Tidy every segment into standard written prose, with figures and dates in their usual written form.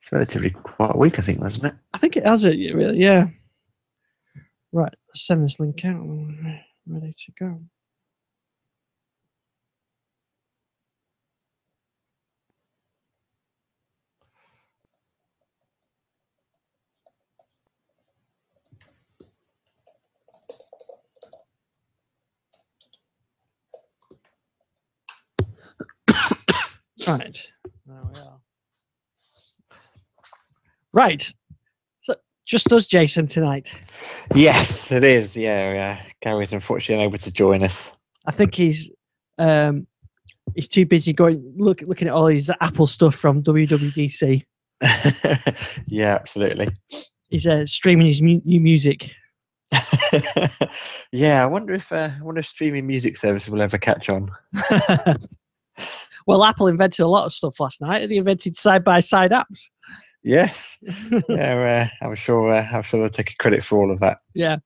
It's relatively quite a week, I think, wasn't it? I think it has it, really, yeah. Right, let's send this link out. Ready to go. Right, there we are. Right, so just us, Jason, tonight. Yes, it is. Yeah, Gary's unfortunately unable to join us. I think he's too busy looking at all his Apple stuff from WWDC. Yeah, absolutely. He's streaming his new music. Yeah, I wonder if streaming music service will ever catch on. Well, Apple invented a lot of stuff last night. They invented side-by-side apps. Yes. Yeah, I'm sure they'll take credit for all of that. Yeah.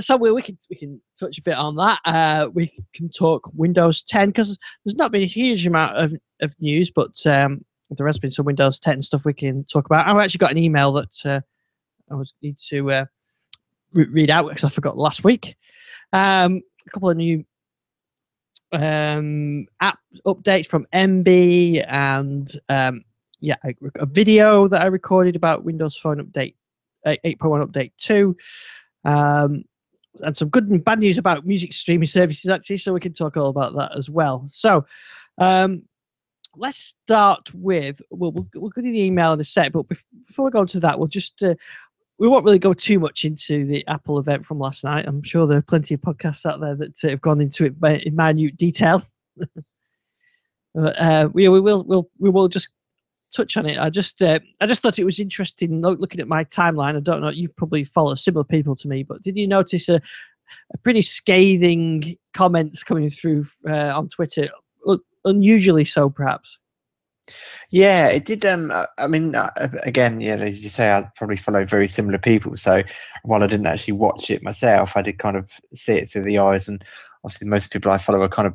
So we can touch a bit on that. We can talk Windows 10 because there's not been a huge amount of news, but there has been some Windows 10 stuff we can talk about. I've actually got an email that I need to read out because I forgot last week. A couple of new app updates from MB and a video that I recorded about Windows Phone Update 8.1 Update 2. And some good and bad news about music streaming services, actually, so we can talk all about that as well. So let's start with, we'll go to the email in a sec, but before we go into that, we'll just, we won't really go too much into the Apple event from last night. I'm sure there are plenty of podcasts out there that have gone into it in minute detail. We will just touch on it. I just thought it was interesting looking at my timeline. I don't know, you probably follow similar people to me, but did you notice a pretty scathing comments coming through on Twitter, unusually so perhaps? Yeah, it did. I mean, again, yeah, as you say, I probably follow very similar people. So while I didn't actually watch it myself, I did kind of see it through the eyes. And obviously, most people I follow are kind of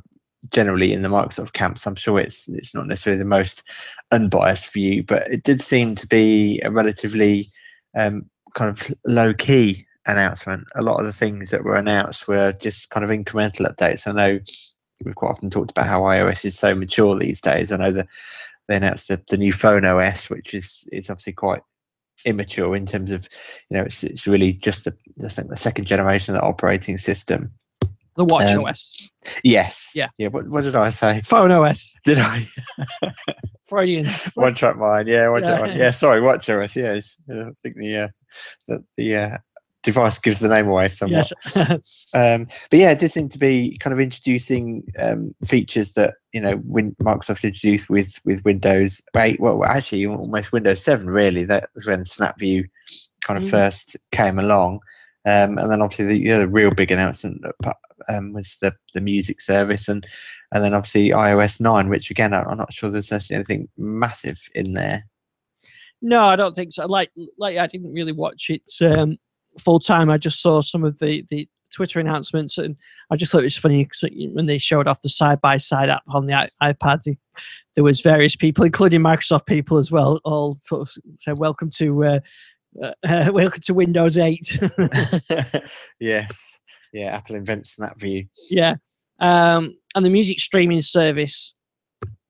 generally in the Microsoft camps. I'm sure it's not necessarily the most unbiased view, but it did seem to be a relatively kind of low key announcement. A lot of the things that were announced were just kind of incremental updates. I know we've quite often talked about how iOS is so mature these days. I know that they announced the new phone OS, which is obviously quite immature in terms of, it's really just the second generation of the operating system. The Watch OS. Yes. Yeah. What did I say? Phone OS. Did I? Freudian. One track mind. Yeah, one track mind. Yeah, sorry, Watch OS. Yes. I think the device gives the name away somewhat. Yes. But yeah, it did seem to be kind of introducing features that Microsoft introduced with Windows 8. Well, actually, almost Windows 7. Really, that was when Snap View kind of first came along, and then obviously the real big announcement was the music service, and then obviously iOS 9, which again I'm not sure there's actually anything massive in there. No, I don't think so. Like I didn't really watch it full time. I just saw some of the Twitter announcements, and I just thought it was funny when they showed off the side-by-side app on the iPad. There was various people, including Microsoft people as well, all sort of said, "Welcome to Windows 8." Yes, yeah. Apple invents Snap View. Yeah, and the music streaming service.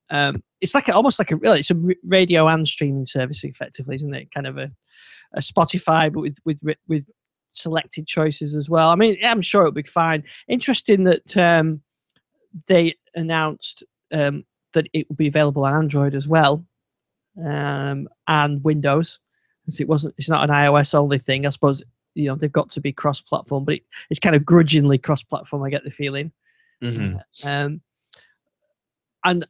It's almost like it's a radio and streaming service, effectively, isn't it? Kind of a Spotify, but with selected choices as well. I mean, I'm sure it'll be fine. Interesting that they announced that it will be available on Android as well, and Windows. It's not an iOS only thing. I suppose they've got to be cross-platform, but it's kind of grudgingly cross-platform. I get the feeling. Mm-hmm. And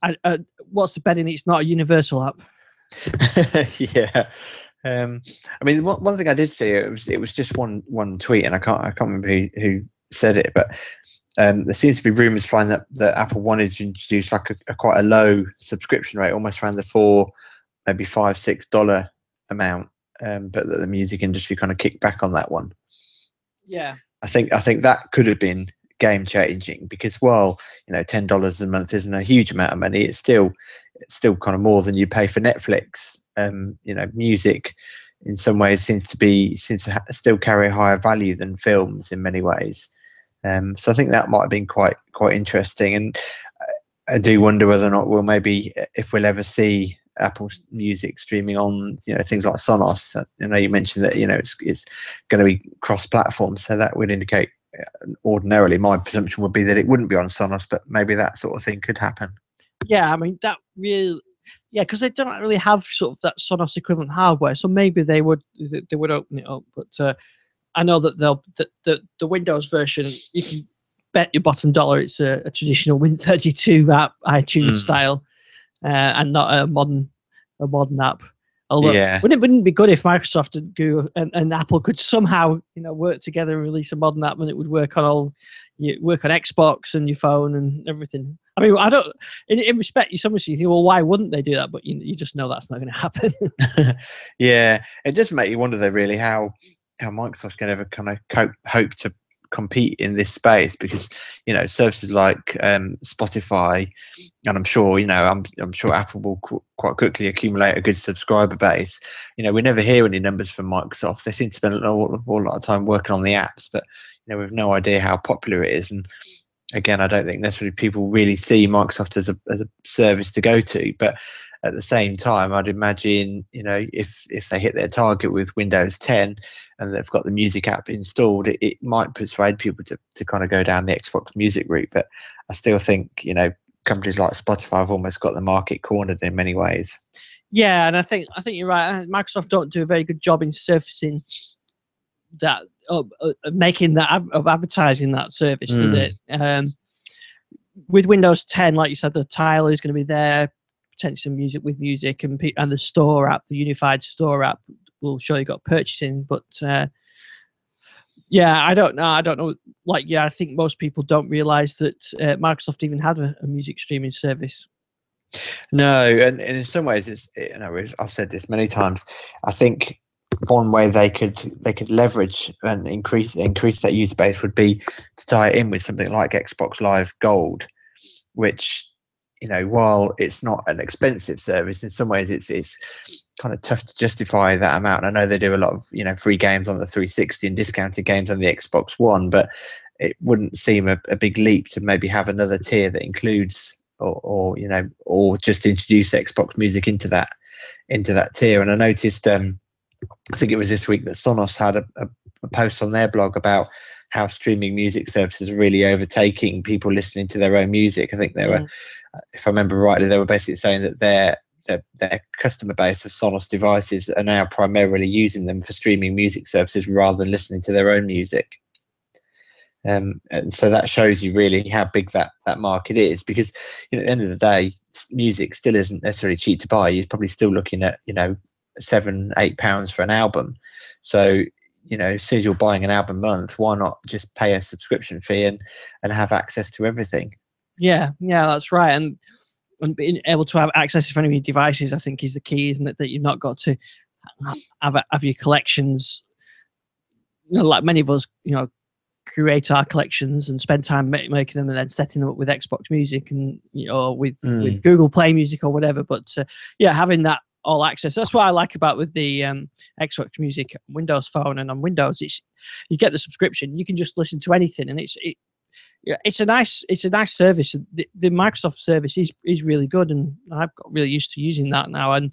what's the betting? It's not a universal app. Yeah. I mean, one thing I did see, it was just one tweet, and I can't remember who said it, but there seems to be rumours flying that Apple wanted to introduce like a quite a low subscription rate, almost around the $4, maybe $5-6 amount, but that the music industry kind of kicked back on that one. Yeah, I think that could have been game changing, because while $10 a month isn't a huge amount of money, it's still kind of more than you pay for Netflix music in some ways seems to still carry a higher value than films in many ways. So I think that might have been quite interesting, and I do wonder whether or not if we'll ever see Apple Music streaming on things like Sonos. You mentioned that it's going to be cross-platform, so that would indicate ordinarily my presumption would be that it wouldn't be on Sonos, but maybe that sort of thing could happen. Yeah, I mean that really. Yeah, because they don't really have sort of that Sonos equivalent hardware, so maybe they would open it up. But I know that the Windows version, you can bet your bottom dollar it's a traditional Win32 app, iTunes style, and not a modern app. Although wouldn't it be good if Microsoft and Google and Apple could somehow work together and release a modern app, and it would work on Xbox and your phone and everything. I mean, I don't. In respect, you sometimes think, well, why wouldn't they do that? But you just know that's not going to happen. Yeah, it does make you wonder, though, really, how Microsoft's going to ever kind of hope to compete in this space, because services like Spotify, and I'm sure I'm sure Apple will quite quickly accumulate a good subscriber base. We never hear any numbers from Microsoft. They seem to spend a lot of time working on the apps, but we've no idea how popular it is. And again, I don't think necessarily people really see Microsoft as a service to go to, but at the same time, I'd imagine, if they hit their target with Windows 10 and they've got the music app installed, it might persuade people to kind of go down the Xbox Music route. But I still think, companies like Spotify have almost got the market cornered in many ways. Yeah, and I think you're right. Microsoft don't do a very good job in surfacing that, making that of advertising that service, do they? With Windows 10, like you said, the tile is going to be there. Potentially music and the store app, the unified store app will show you got purchasing. But I don't know. I think most people don't realize that Microsoft even had a music streaming service. No, and in some ways, I've said this many times. I think one way they could leverage and increase that user base would be to tie it in with something like Xbox Live Gold, which, while it's not an expensive service, in some ways it's kind of tough to justify that amount. I know they do a lot of free games on the 360 and discounted games on the Xbox One, but it wouldn't seem a big leap to maybe have another tier that includes or just introduce Xbox Music into that tier. And I noticed, I think it was this week, that Sonos had a post on their blog about how streaming music services are really overtaking people listening to their own music. I think they were, if I remember rightly, they were basically saying that their customer base of Sonos devices are now primarily using them for streaming music services rather than listening to their own music. And so that shows you really how big that market is, because at the end of the day, music still isn't necessarily cheap to buy. You're probably still looking at £7-8 for an album. So as soon as you're buying an album a month, why not just pay a subscription fee and have access to everything? Yeah, that's right. And being able to have access to any of your devices, I think, is the key, isn't it? That you've not got to have your collections. Like many of us, create our collections and spend time making them and then setting them up with Xbox Music and with Google Play Music or whatever. But having that all access, that's what I like about with the Xbox Music Windows Phone and on Windows. You get the subscription, you can just listen to anything, and it's a nice service. The Microsoft service is really good, and I've got really used to using that now. And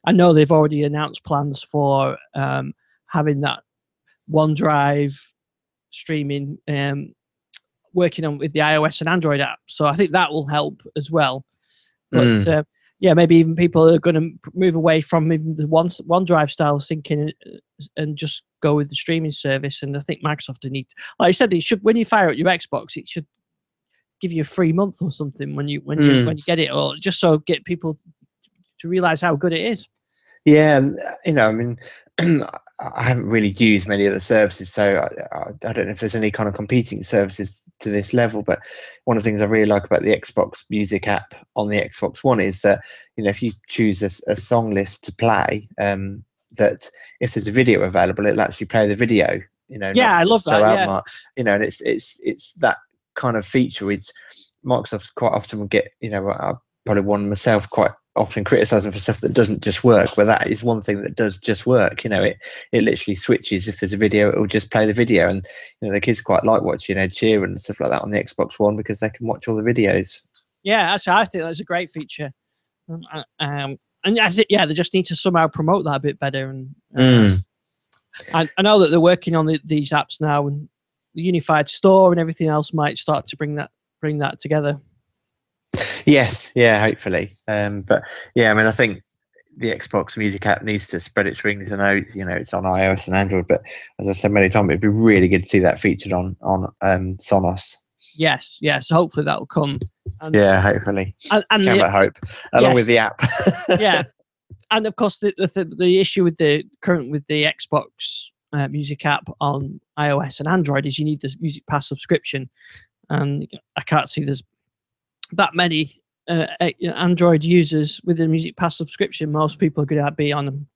I know they've already announced plans for having that OneDrive streaming working on with the iOS and Android app, so I think that will help as well. But maybe even people are going to move away from even the OneDrive style thinking and just go with the streaming service. And I think Microsoft need, like I said, it should, when you fire up your Xbox, it should give you a free month or something when you get it, or just so get people to realize how good it is. Yeah, I mean, I haven't really used many of the services, so I don't know if there's any kind of competing services to this level. But one of the things I really like about the Xbox Music app on the Xbox One is that, if you choose a song list to play, that if there's a video available, it'll actually play the video. I love that. And it's that kind of feature which Microsoft quite often will get. I probably one myself quite often criticise them for stuff that doesn't just work, but that is one thing that does just work. It literally switches. If there's a video, it will just play the video, and the kids quite like watching Ed Sheeran and stuff like that on the Xbox One because they can watch all the videos. Yeah, actually, I think that's a great feature. And I think, they just need to somehow promote that a bit better. And I know that they're working on these apps now, and the unified store and everything else might start to bring that together. Yes, yeah, hopefully. But yeah, I mean, I think the Xbox Music app needs to spread its wings. I know, it's on iOS and Android, but as I said many times, it'd be really good to see that featured on Sonos. Yes. Hopefully that will come. And, yeah, hopefully. And Can hope, along with the app. Yeah, and of course the issue with the Xbox Music app on iOS and Android is you need the Music Pass subscription, and I can't see there's that many Android users with the Music Pass subscription. Most people are going to be on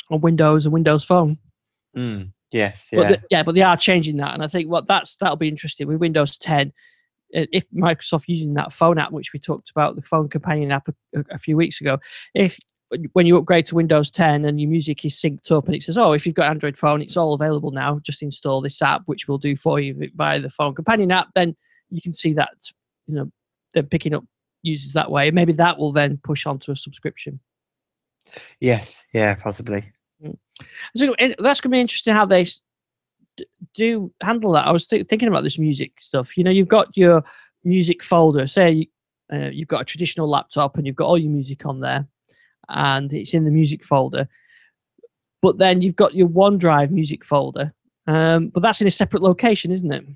Windows and Windows Phone. Yes, yeah. But they are changing that, and I think that'll be interesting with Windows 10. If Microsoft using that phone app, which we talked about, the phone companion app a few weeks ago, when you upgrade to Windows 10 and your music is synced up and it says, if you've got Android phone, it's all available now, just install this app, which will do for you via the phone companion app, then you can see that, they're picking up users that way. Maybe that will then push onto a subscription. Yes, yeah, possibly. So that's going to be interesting how they do handle that. I was thinking about this music stuff. You've got your music folder. Say you've got a traditional laptop and you've got all your music on there, and it's in the music folder. But then you've got your OneDrive music folder, but that's in a separate location, isn't it?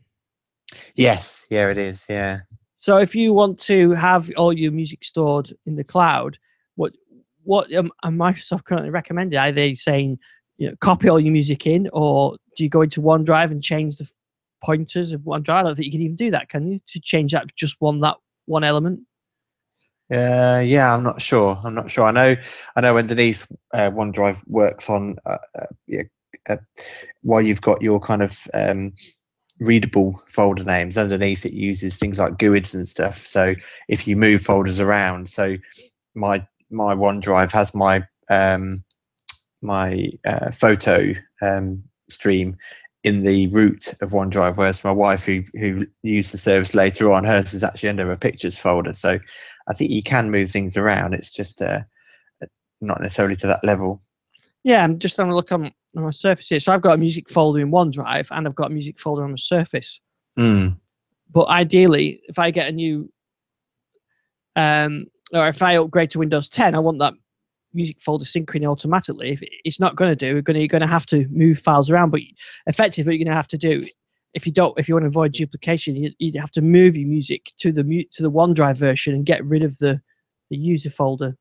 Yes, yeah, it is. Yeah. So if you want to have all your music stored in the cloud, what Microsoft currently recommended? Are they saying copy all your music in, or do you go into OneDrive and change the pointers of OneDrive? I don't think you can even do that, can you? To change that just one element. Yeah, I'm not sure. I know underneath OneDrive works on while you've got your kind of readable folder names, underneath it uses things like GUIDs and stuff. So if you move folders around, so my OneDrive has my photo stream in the root of OneDrive, whereas my wife, who used the service later on, hers is actually under a pictures folder. So I think you can move things around. It's just not necessarily to that level. Yeah, I'm just having a look on my Surface here. So I've got a music folder in OneDrive, and I've got a music folder on the Surface. But ideally, if I get a new, or if I upgrade to Windows 10, I want that music folder syncing automatically. If it's not going to do, you're going to have to move files around. But effectively, what you're going to have to do, if you want to avoid duplication, you'd have to move your music to the OneDrive version and get rid of the user folder.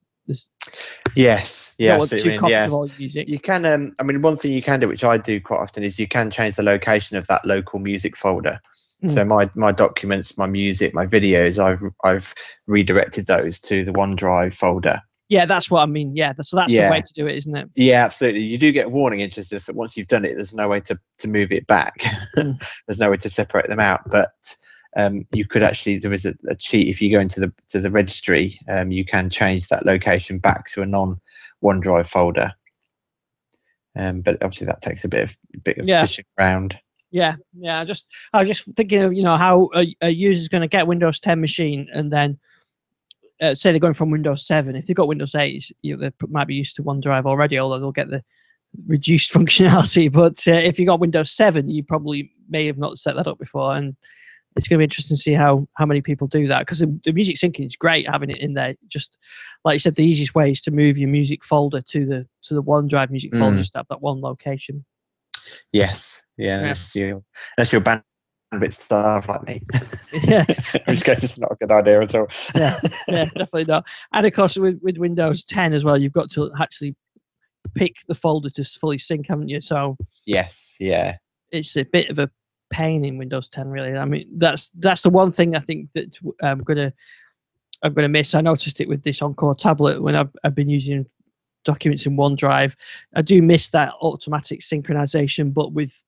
Yes, yeah. Two copies of all your music. You can. I mean, one thing you can do, which I do quite often, is you can change the location of that local music folder. So my documents, my music, my videos, I've redirected those to the OneDrive folder. Yeah, that's what I mean. Yeah, so that's the way to do it, isn't it? Yeah, absolutely. You do get a warning. It's just that once you've done it, there's no way to move it back. There's no way to separate them out. But you could actually, there is a cheat. If you go into the registry, you can change that location back to a non-OneDrive folder. But obviously that takes a bit of fishing around. Yeah. I was just thinking of how a user's going to get Windows 10 machine, and then say they're going from Windows 7. If they've got Windows 8, they might be used to OneDrive already, although they'll get the reduced functionality. But if you got Windows 7, you probably may have not set that up before, and it's going to be interesting to see how many people do that, because the music syncing is great having it in there. Just like you said, the easiest way is to move your music folder to the OneDrive music folder, just to have that one location. Yes. Yeah. Unless you're bandwidth starved like me. Yeah. In which case it's not a good idea at all. yeah, definitely not. And of course, with Windows 10 as well, you've got to actually pick the folder to fully sync, haven't you? So yes, yeah, it's a bit of a pain in Windows 10, really. I mean, that's the one thing I think that I'm gonna miss. I noticed it with this Encore tablet when I've been using documents in OneDrive. I do miss that automatic synchronization, but with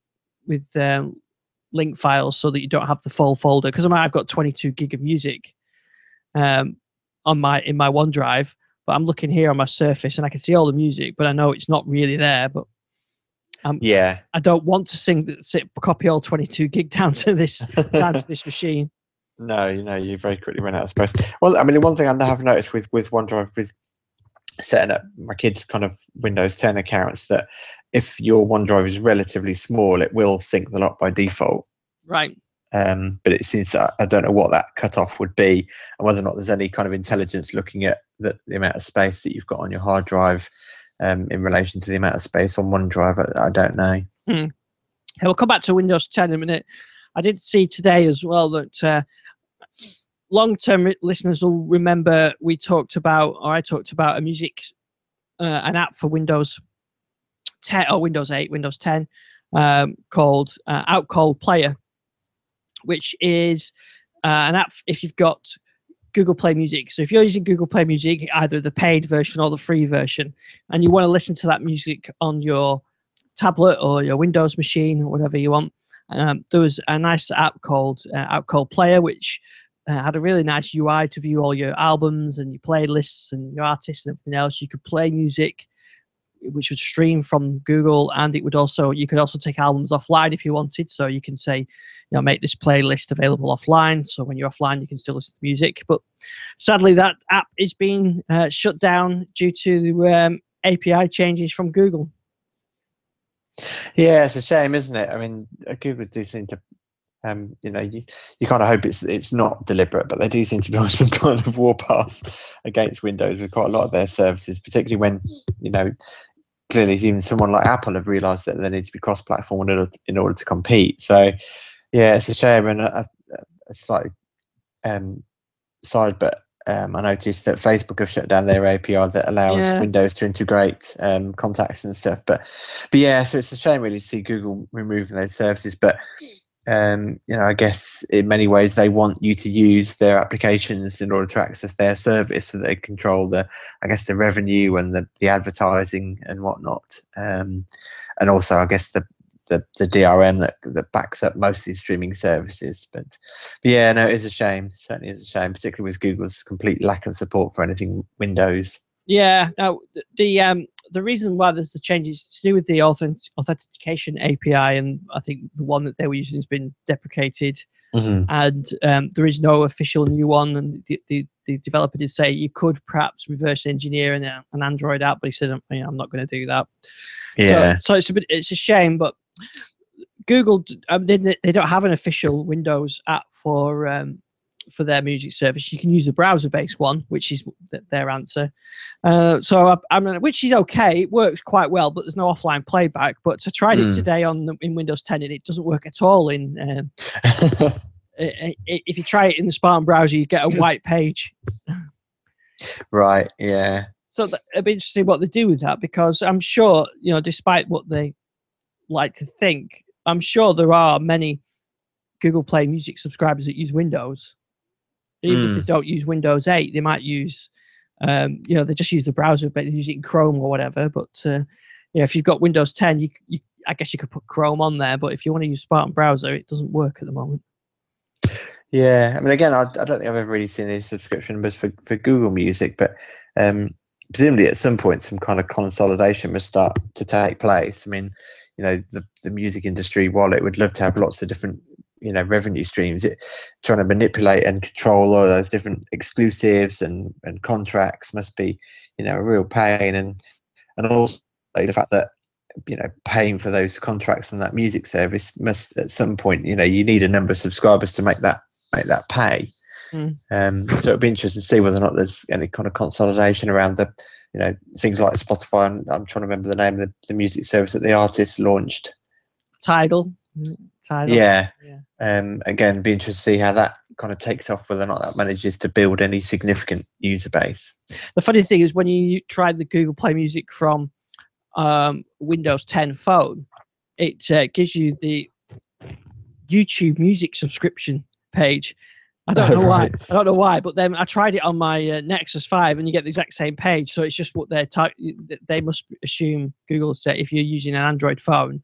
link files, so that you don't have the full folder. Because I've got 22 gig of music in my OneDrive, but I'm looking here on my Surface and I can see all the music, but I know it's not really there. But I don't want to copy all 22 gig down to this machine. No, you very quickly run out of space. Well, I mean, the one thing I have noticed with OneDrive, with setting up my kids' kind of Windows 10 accounts, that if your OneDrive is relatively small, it will sync the lot by default. Right. But it seems that I don't know what that cutoff would be, and whether or not there's any kind of intelligence looking at the amount of space that you've got on your hard drive in relation to the amount of space on OneDrive. I don't know. Yeah, we'll come back to Windows 10 in a minute. I did see today as well that long-term listeners will remember I talked about a music, an app for Windows 10 or Windows 8, Windows 10, called Outcall Player, which is an app if you've got Google Play Music. So if you're using Google Play Music, either the paid version or the free version, and you want to listen to that music on your tablet or your Windows machine or whatever you want, there was a nice app called Outcall Player, which had a really nice UI to view all your albums and your playlists and your artists and everything else. You could play music which would stream from Google, and you could also take albums offline if you wanted. So you can say, make this playlist available offline. So when you're offline, you can still listen to music. But sadly, that app is being shut down due to API changes from Google. Yeah, it's a shame, isn't it? I mean, Google do seem to, you kind of hope it's not deliberate, but they do seem to be on some kind of warpath against Windows with quite a lot of their services, particularly when, clearly even someone like Apple have realised that they need to be cross-platform in order to compete. So, yeah, it's a shame. And a slight side, but I noticed that Facebook have shut down their API that allows Windows to integrate contacts and stuff. But yeah, so it's a shame really to see Google removing those services. But I guess in many ways they want you to use their applications in order to access their service, so they control the revenue and the advertising and whatnot, and also I guess the DRM that backs up most of these streaming services. But yeah, no, it is a shame. It certainly is a shame, particularly with Google's complete lack of support for anything Windows. Yeah. Now the reason why there's the change is to do with the authentication API, and I think the one that they were using has been deprecated, and there is no official new one. And the developer did say you could perhaps reverse engineer an Android app, but he said, I'm not going to do that. Yeah. So it's a shame, but Google they don't have an official Windows app for their music service. You can use the browser-based one, which is their answer. So I mean, which is okay. It works quite well, but there's no offline playback. But I tried it today in Windows 10, and it doesn't work at all. If you try it in the Spartan browser, you get a white page. Right. Yeah. So it'd be interesting what they do with that, because I'm sure, despite what they like to think, I'm sure there are many Google Play Music subscribers that use Windows. Even if they don't use Windows 8, they might use, they just use the browser, but they're using Chrome or whatever. But if you've got Windows 10, I guess you could put Chrome on there. But if you want to use Spartan browser, it doesn't work at the moment. Yeah, I mean, again, I don't think I've ever really seen any subscription numbers for Google Music, but presumably at some point some kind of consolidation must start to take place. I mean, the music industry, while it would love to have lots of different revenue streams, trying to manipulate and control all those different exclusives and contracts must be a real pain, and also the fact that paying for those contracts and that music service must at some point you need a number of subscribers to make that pay. So it'd be interesting to see whether or not there's any kind of consolidation around the things like Spotify, and I'm trying to remember the name of the music service that the artist launched. Tidal. Yeah. Again, be interested to see how that kind of takes off, whether or not that manages to build any significant user base. The funny thing is, when you try the Google Play Music from Windows 10 phone, it gives you the YouTube Music subscription page. I don't know why. I don't know why, but then I tried it on my Nexus 5, and you get the exact same page. So it's just what they must assume. Google said if you're using an Android phone,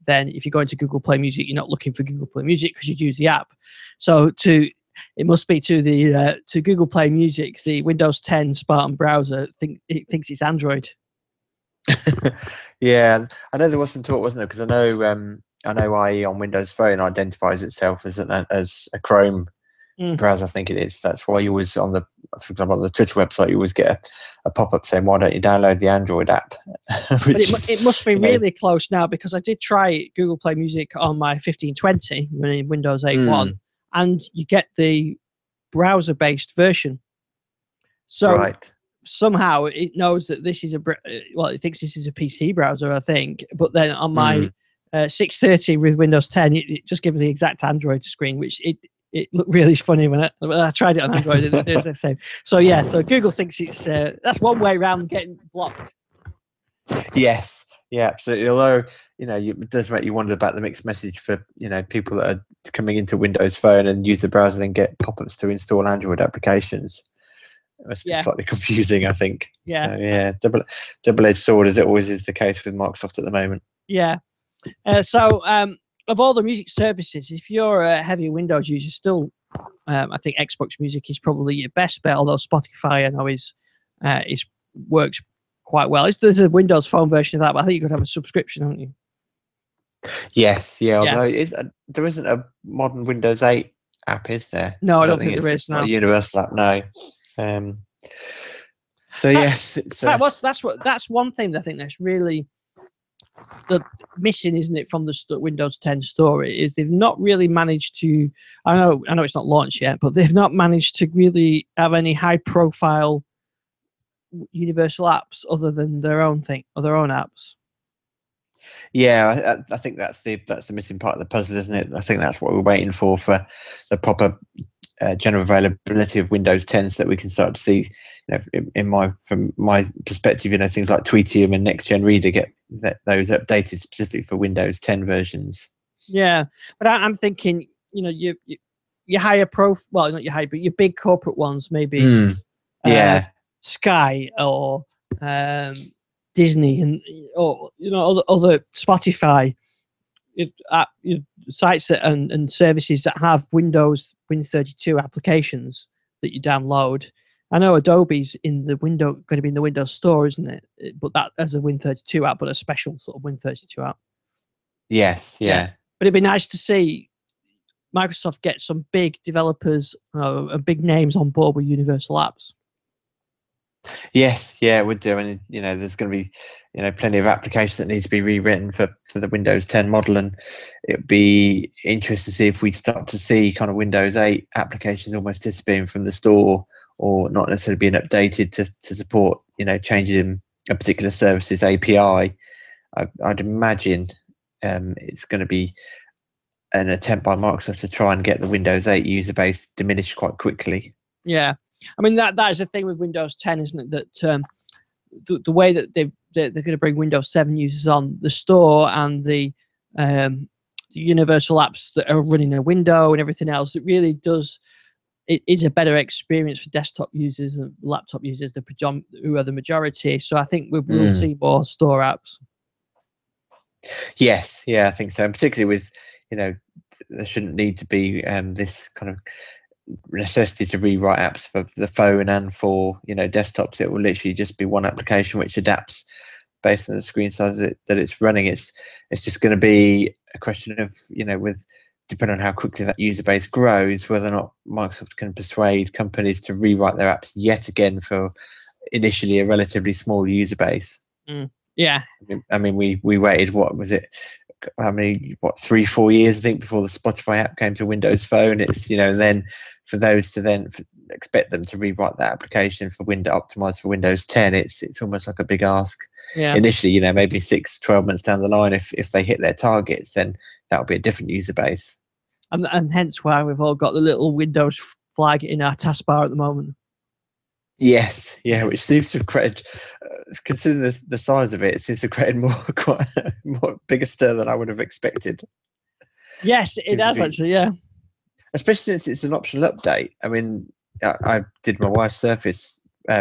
then if you go into Google Play Music, you're not looking for Google Play Music because you use the app. So to it must be to the to Google Play Music. The Windows 10 Spartan browser it thinks it's Android. Yeah, I know there was some talk, wasn't there? Because I know IE on Windows Phone identifies itself as a Chrome browser. I think it is. That's why you always for example, on the Twitter website, you always get a pop-up saying, "Why don't you download the Android app?" But it must be really close now, because I did try Google Play Music on my 1520 running Windows 8.1, and you get the browser-based version. So right. Somehow it knows that this is it thinks this is a PC browser, I think. But then on my 630 with Windows 10, it just gives the exact Android screen, which it looked really funny when I tried it on Android. It was the same. So yeah, so Google thinks it's that's one way around getting blocked. Yes, yeah, absolutely. Although it does make you wonder about the mixed message for people that are coming into Windows Phone and use the browser, then get pop-ups to install Android applications. It must be slightly confusing, I think. Yeah. So, yeah, double-edged sword, as it always is the case with Microsoft at the moment. Yeah. So of all the music services, if you're a heavy Windows user, still, I think Xbox Music is probably your best bet. Although Spotify, I know is works quite well. There's a Windows Phone version of that, but I think you could have a subscription, haven't you? Yes, yeah. Although there isn't a modern Windows 8 app, is there? No, I don't think there is. It's not a universal app, no. So yes, it's, that's one thing that I think that's really missing, isn't it, from the Windows 10 story, is they've not really managed to. I know it's not launched yet, but they've not managed to really have any high-profile universal apps other than their own thing or their own apps. Yeah, I think that's the missing part of the puzzle, isn't it? I think that's what we're waiting for the proper general availability of Windows 10, so that we can start to see, from my perspective, things like Tweetium and Next Gen Reader get those updated specifically for Windows 10 versions. Yeah, but I'm thinking, you higher well, not your high, but your big corporate ones, maybe. Sky or Disney and other Spotify, sites and services that have Win32 applications that you download. I know Adobe's going to be in the Windows Store, isn't it? But that as a Win32 app, but a special sort of Win32 app. Yes, yeah. But it'd be nice to see Microsoft get some big developers and big names on board with universal apps. Yes, yeah, it would do. And there's going to be plenty of applications that need to be rewritten for the Windows 10 model, and it'd be interesting to see if we start to see kind of Windows 8 applications almost disappearing from the store, or not necessarily being updated to support changes in a particular service's API. I'd imagine it's going to be an attempt by Microsoft to try and get the Windows 8 user base diminished quite quickly. Yeah. I mean, that is the thing with Windows 10, isn't it? That the way that they're going to bring Windows 7 users on the store and the universal apps that are running a window and everything else, it really does. It is a better experience for desktop users and laptop users, who are the majority. So I think we will see more store apps. Yes, yeah, I think so. And particularly with, there shouldn't need to be this kind of necessity to rewrite apps for the phone and for desktops. It will literally just be one application which adapts based on the screen size that it's running. It's just going to be a question of with depending on how quickly that user base grows, whether or not Microsoft can persuade companies to rewrite their apps yet again for initially a relatively small user base. Yeah, I mean we waited, what was it, 3-4 years I think before the Spotify app came to Windows Phone. It's then for those to then expect them to rewrite that application for optimized for Windows 10, it's almost like a big ask. Initially, maybe 6-12 months down the line, if they hit their targets, then that'll be a different user base, and hence why we've all got the little Windows flag in our taskbar at the moment. Yes, yeah, which seems to have created, considering the size of it, it seems to have created more bigger stir than I would have expected. Yes, it has actually, yeah. Especially since it's an optional update. I mean, I did my wife's Surface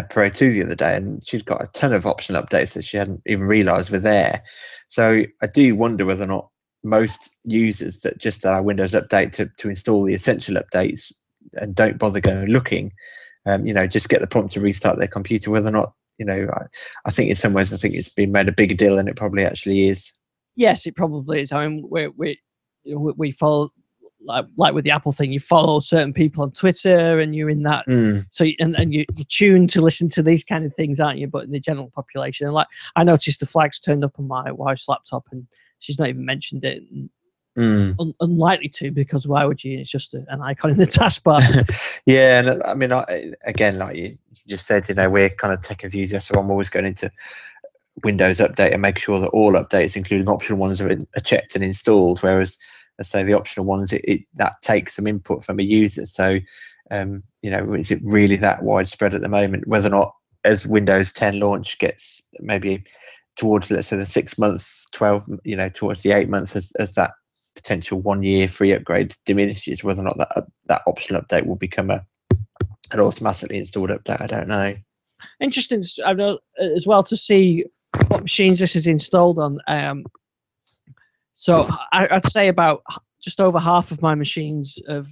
Pro 2 the other day, and she'd got a ton of optional updates that she hadn't even realised were there. So I do wonder whether or not most users that just allow Windows Update to install the essential updates and don't bother going looking, just get the prompt to restart their computer, whether or not, I think in some ways, I think it's been made a bigger deal than it probably actually is. Yes, it probably is. I mean, we follow, like with the Apple thing, you follow certain people on Twitter, and you're in that. So and you're tuned to listen to these kind of things, aren't you? But in the general population, and like I noticed the flags turned up on my wife's laptop, and she's not even mentioned it. Unlikely to, because why would you? It's just an icon in the taskbar. Yeah, and I mean, again, like you just said, we're kind of tech enthusiasts, so I'm always going into Windows Update and make sure that all updates, including optional ones, are checked and installed. Whereas, let's say the optional ones, that takes some input from a user. So, is it really that widespread at the moment? Whether or not, as Windows 10 launch gets maybe towards, let's say, the 6 months, 12, towards the 8 months, as that potential 1 year free upgrade diminishes, whether or not that optional update will become an automatically installed update, I don't know. Interesting, I know as well, to see what machines this is installed on. So I'd say about just over half of my machines have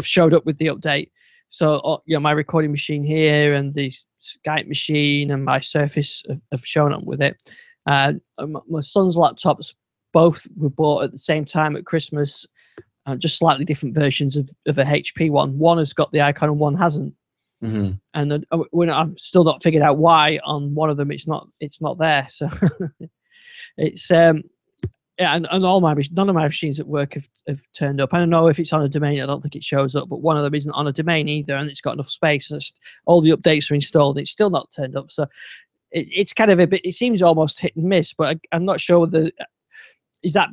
showed up with the update. So my recording machine here and the Skype machine and my Surface have shown up with it. My son's laptops both were bought at the same time at Christmas, just slightly different versions of a HP one. One has got the icon and one hasn't. Mm-hmm. And I've still not figured out why on one of them it's not there. So it's and none of my machines at work have turned up. I don't know if it's on a domain. I don't think it shows up, but one of them isn't on a domain either, and it's got enough space. All the updates are installed. It's still not turned up. So it's kind of a bit. It seems almost hit and miss, but I'm not sure whether is that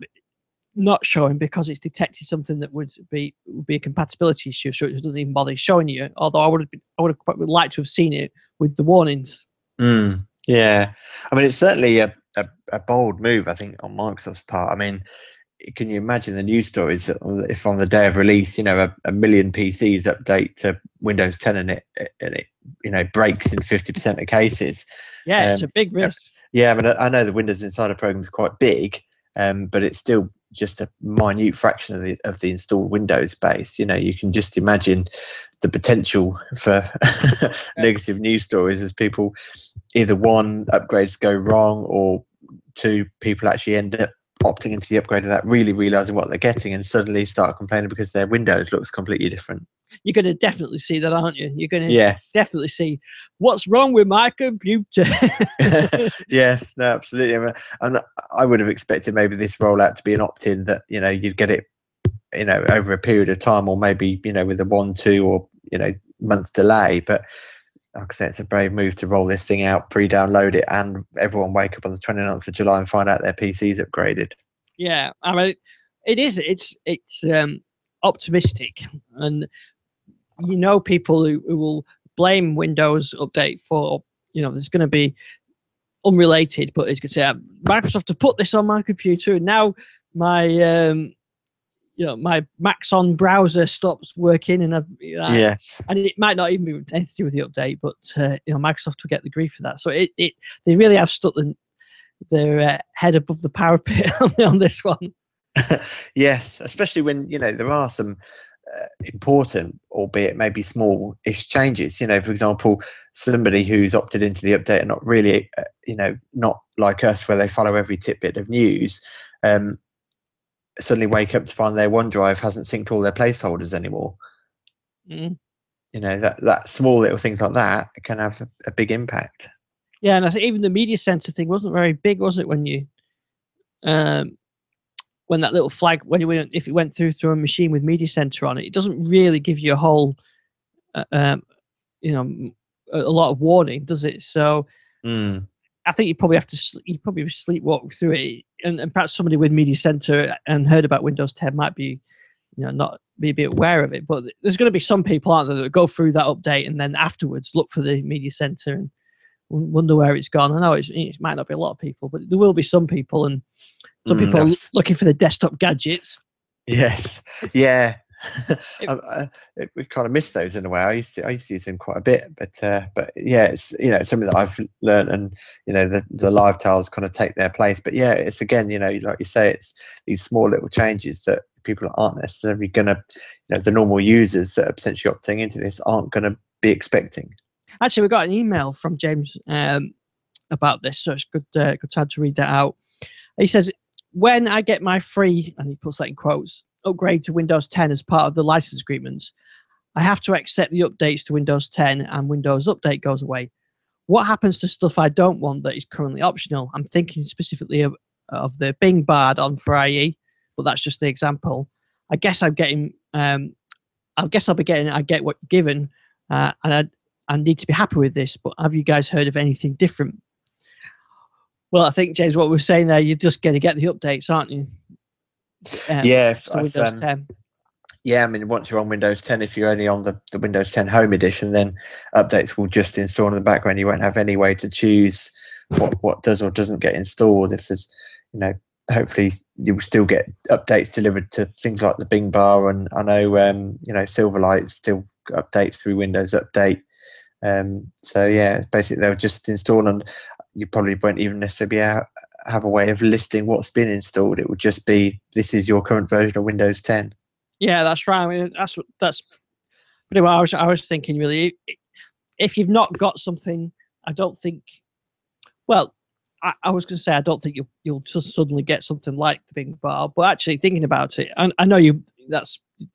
not showing because it's detected something that would be a compatibility issue, so it doesn't even bother showing you. Although I would have liked to have seen it with the warnings. Yeah, I mean, it's certainly a bold move, I think, on Microsoft's part. I mean, can you imagine the news stories that if on the day of release, a million PCs update to Windows 10 and it breaks in 50% of cases? Yeah, it's a big risk. Yeah, I mean, I know the Windows Insider program is quite big, but it's still just a minute fraction of the installed Windows base. You can just imagine the potential for negative news stories as people, either one, upgrades go wrong, or two, people actually end up opting into the upgrade without really realizing what they're getting and suddenly start complaining because their Windows looks completely different. You're going to definitely see that, aren't you? You're going to definitely see what's wrong with my computer. Yes, no, absolutely. And I would have expected maybe this rollout to be an opt-in that, you'd get it, over a period of time, or maybe, with a 1, 2 or, months delay. But like I said, it's a brave move to roll this thing out, pre-download it, and everyone wake up on the 29th of July and find out their PC's upgraded. Yeah, I mean, it is. It's optimistic, and people who will blame Windows Update for, there's going to be unrelated, but it's going to say Microsoft to put this on my computer, and now my my Maxon browser stops working, and yes, and it might not even be anything to do with the update, but Microsoft will get the grief for that. So they really have stuck their head above the parapet on this one. Yes, especially when there are some important, albeit maybe small-ish changes. For example, somebody who's opted into the update and not really, not like us, where they follow every tidbit of news. Suddenly wake up to find their OneDrive hasn't synced all their placeholders anymore. That small little things like that can have a big impact. Yeah, and I think even the media center thing wasn't very big, was it? When you when that little flag, if it went through a machine with media center on it, it doesn't really give you a whole a lot of warning, does it? So I think you probably have to sleepwalk through it, and perhaps somebody with media center and heard about Windows 10 might be not be a bit aware of it. But there's going to be some people, aren't there, that go through that update and then afterwards look for the media center and wonder where it's gone. I know it might not be a lot of people, but there will be some people, and some people looking for the desktop gadgets. Yes, yeah. We kind of missed those in a way. I used to use them quite a bit, but yeah, it's something that I've learned, and the live tiles kind of take their place. But yeah, it's again, like you say, it's these small little changes that people aren't necessarily going to, the normal users that are potentially opting into this aren't going to be expecting. Actually, we got an email from James about this, so it's good time to read that out. He says, when I get my free, and he puts that in quotes, upgrade to Windows 10 as part of the license agreement, I have to accept the updates to Windows 10 and Windows Update goes away. What happens to stuff I don't want that is currently optional? I'm thinking specifically of the Bing bar on for IE, but that's just the example. I guess I'm getting, I get what you're given, and I need to be happy with this, but have you guys heard of anything different? Well, I think, James, what we're saying there, you're just going to get the updates, aren't you? Yeah. For Windows 10. Yeah, I mean, once you're on Windows 10, if you're only on the Windows 10 Home Edition, then updates will just install in the background. You won't have any way to choose what does or doesn't get installed. If there's, hopefully you will still get updates delivered to things like the Bing bar, and I know, Silverlight still updates through Windows Update. So yeah, basically they'll just install, and you probably won't even necessarily have a way of listing what's been installed. It will just be, this is your current version of Windows 10. Yeah, that's right. I mean, that's pretty much I was thinking, really. If you've not got something, I don't think. Well, I was going to say I don't think you'll just suddenly get something like the Bing bar. But actually, thinking about it, I know you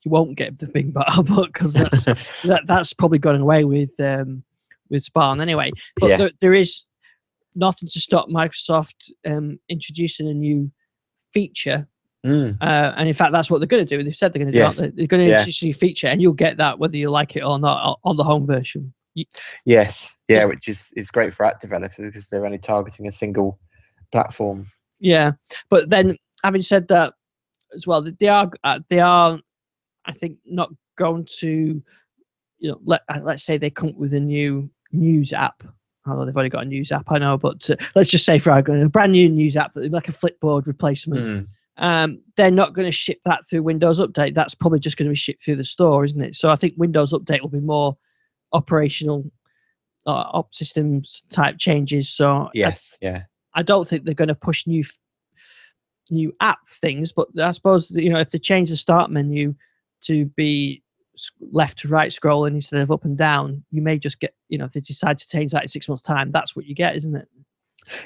won't get the Bing bar, but because that's probably going away with Sparn anyway. But yeah. there is nothing to stop Microsoft introducing a new feature. And in fact, that's what they're going to do. They've said they're going to do it. They're going to introduce a new feature, and you'll get that whether you like it or not on the home version. Yes, yeah, which is great for app developers because they're only targeting a single platform. Yeah, but then having said that as well, they are, I think, not going to, let's say they come up with a new news app. Although they've already got a news app, I know, but let's just say for argument, a brand new news app that like a Flipboard replacement. They're not going to ship that through Windows Update. That's probably just going to be shipped through the store, isn't it? So I think Windows Update will be more operational op systems type changes. So yes, I don't think they're going to push new app things, but I suppose if they change the start menu to be left to right scrolling instead of up and down, you may just get, if they decide to change that in 6 months' time, that's what you get, isn't it?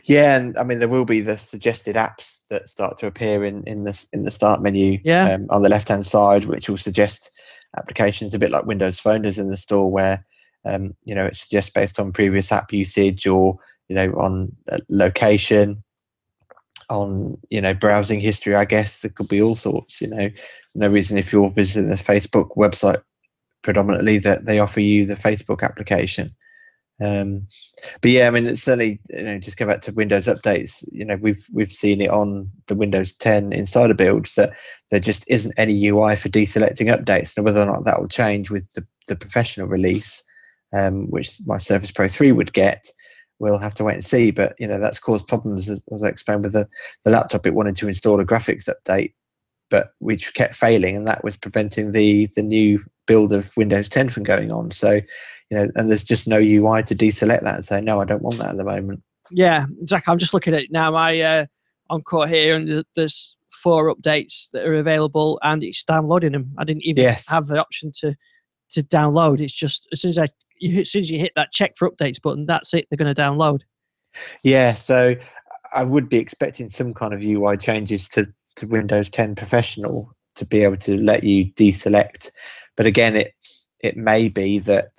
Yeah, and I mean there will be the suggested apps that start to appear in the start menu on the left hand side, which will suggest applications a bit like Windows Phone does in the store, where it suggests based on previous app usage or on location, on browsing history. I guess there could be all sorts. No reason if you're visiting the Facebook website predominantly that they offer you the Facebook application. But yeah, I mean, it's certainly, just go back to Windows updates. We've seen it on the Windows 10 insider builds that there just isn't any UI for deselecting updates. Now, whether or not that will change with the professional release, which my Surface Pro 3 would get, we'll have to wait and see. But that's caused problems, as I explained with the laptop. It wanted to install a graphics update, but which kept failing, and that was preventing the new build of Windows 10 from going on. So, and there's just no UI to deselect that and say, no, I don't want that at the moment. Yeah, exactly. I'm just looking at it now. My Encore here, and there's 4 updates that are available, and it's downloading them. I didn't even have the option to download. It's just as soon as you hit that check for updates button, that's it. They're going to download. Yeah, so I would be expecting some kind of UI changes to Windows 10 Professional to be able to let you deselect. But again, it may be that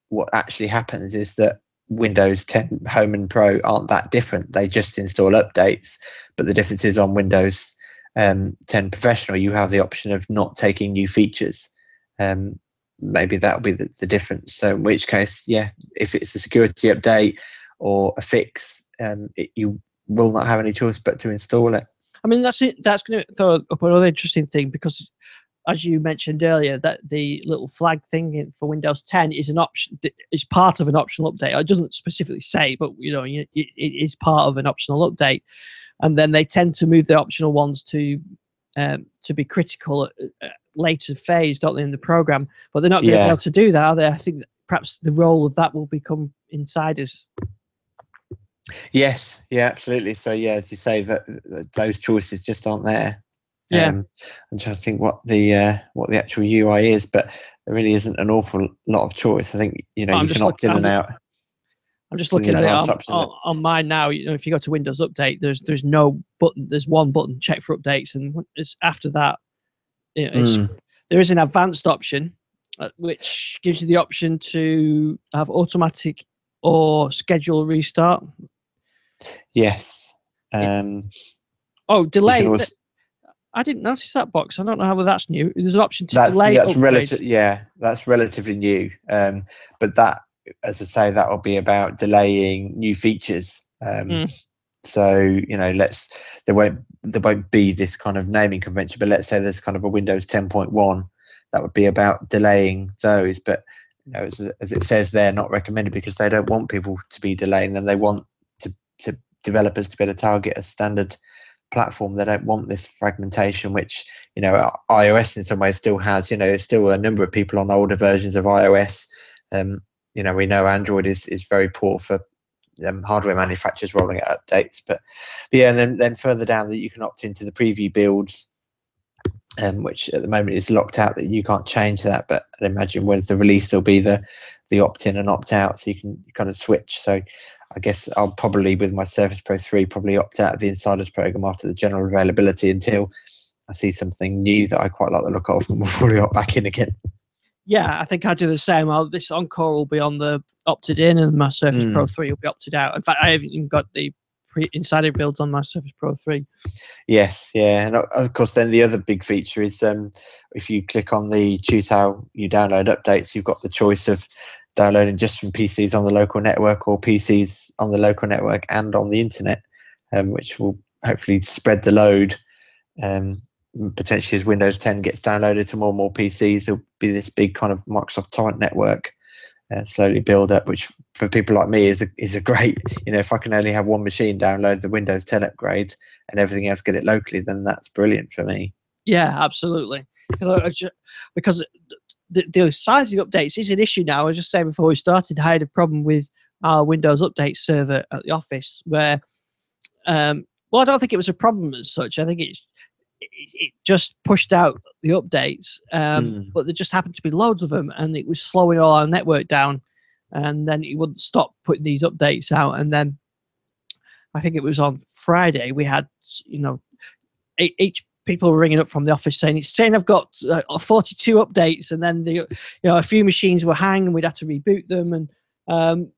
what actually happens is that Windows 10 Home and Pro aren't that different. They just install updates. But the difference is on Windows 10 Professional, you have the option of not taking new features. Maybe that'll be the difference. So in which case, yeah, if it's a security update or a fix, you will not have any choice but to install it. I mean, that's it. That's going to throw up another interesting thing, because as you mentioned earlier, that the little flag thing for Windows 10 is an option. It's part of an optional update. It doesn't specifically say, but it is part of an optional update. And then they tend to move the optional ones to be critical at later phase, don't they, in the program? But they're not going to be able to do that, are they? I think that perhaps the role of that will become insiders. Yes, yeah, absolutely. So yeah, as you say, that those choices just aren't there. Yeah. I'm trying to think what the actual UI is, but there really isn't an awful lot of choice. I think you can opt in and out. I'm just to the looking at it advanced option that- on mine now. If you go to Windows Update, there's no button. There's one button, check for updates, and it's after that. There is an advanced option, which gives you the option to have automatic or schedule restart. Yes. Delay. I didn't notice that box. I don't know how that's new. There's an option to delay upgrades. That's relatively new. But that, as I say, that will be about delaying new features. So there won't be this kind of naming convention. But let's say there's kind of a Windows 10.1 that would be about delaying those. But as it says, they're not recommended because they don't want people to be delaying them. They want to developers to be able to target a standard platform. They don't want this fragmentation, which iOS in some ways still has. There's still a number of people on older versions of iOS. We know Android is very poor for hardware manufacturers rolling out updates, but yeah, and then further down that you can opt into the preview builds, which at the moment is locked out, that you can't change that. But I'd imagine with the release there'll be the opt-in and opt-out, so you can kind of switch. So I guess I'll probably, with my Surface Pro 3, probably opt out of the Insiders program after the general availability until I see something new that I quite like the look of, and we'll probably opt back in again. Yeah, I think I do the same. This Encore will be on the opted in, and my Surface Pro 3 will be opted out. In fact, I haven't even got the insider builds on my Surface Pro 3. Yes, yeah, and of course, then the other big feature is if you click on the choose how you download updates, you've got the choice of downloading just from PCs on the local network or PCs on the local network and on the internet, which will hopefully spread the load. Potentially, as Windows 10 gets downloaded to more and more PCs, there'll be this big kind of Microsoft torrent network slowly build up, which for people like me is a great. If I can only have one machine download the Windows 10 upgrade and everything else get it locally, then that's brilliant for me. Yeah, absolutely. Because the size of the updates is an issue now. I was just saying before we started, I had a problem with our Windows Update server at the office where, I don't think it was a problem as such. I think it just pushed out the updates, but there just happened to be loads of them, and it was slowing all our network down. And then it wouldn't stop putting these updates out. And then I think it was on Friday we had, each people were ringing up from the office saying I've got 42 updates, and then a few machines were hanging and we'd have to reboot them. And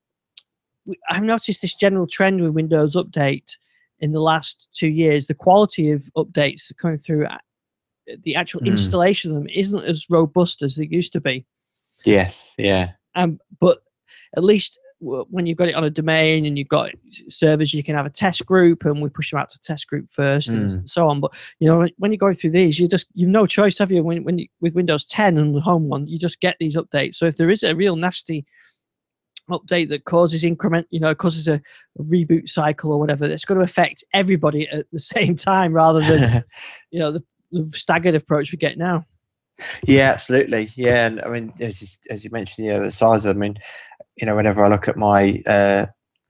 I've noticed this general trend with Windows Update in the last 2 years. The quality of updates coming through, the actual installation of them isn't as robust as it used to be. Yes, yeah. But at least when you've got it on a domain and you've got servers, you can have a test group, and we push them out to test group first and so on. But when you go through these, you've no choice, have you? With Windows 10 and the home one, you just get these updates. So if there is a real nasty update that causes causes a reboot cycle or whatever, that's going to affect everybody at the same time, rather than the staggered approach we get now. Yeah, absolutely. Yeah, and I mean, as you mentioned, the size. I mean, whenever I look at my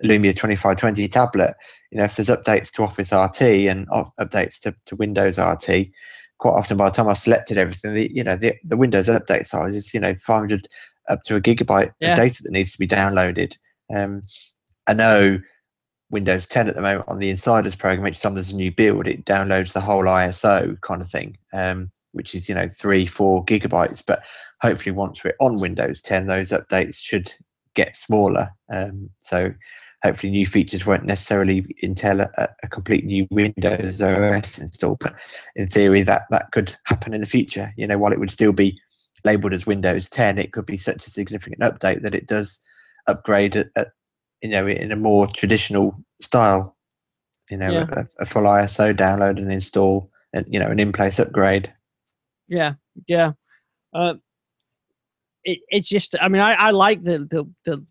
Lumia 2520 tablet, if there's updates to Office RT and updates to Windows RT, quite often by the time I've selected everything, the Windows update size is 500 up to a gigabyte of data that needs to be downloaded. I know Windows 10 at the moment on the Insiders program, each time there's a new build, it downloads the whole ISO kind of thing, which is 3-4 gigabytes. But hopefully once we're on Windows 10, those updates should get smaller. So hopefully new features won't necessarily entail a complete new Windows OS install, but in theory that could happen in the future. While it would still be labeled as Windows 10, it could be such a significant update that it does upgrade in a more traditional style. A full ISO download and install, and an in-place upgrade. Yeah. It's just, I mean, I like the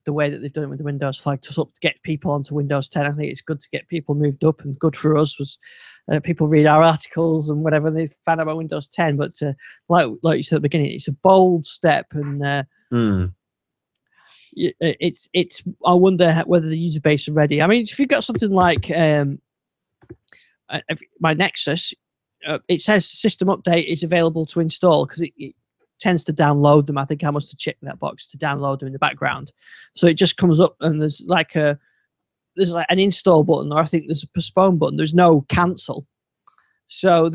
way that they've done it with the Windows flag to sort of get people onto Windows 10. I think it's good to get people moved up, and good for us was people read our articles and whatever they found out about Windows 10. But like you said at the beginning, it's a bold step, and it's. I wonder whether the user base are ready. I mean, if you've got something like my Nexus, it says system update is available to install because it tends to download them. I think I must have checked that box to download them in the background. So it just comes up and there's like an install button, or I think there's a postpone button. There's no cancel. So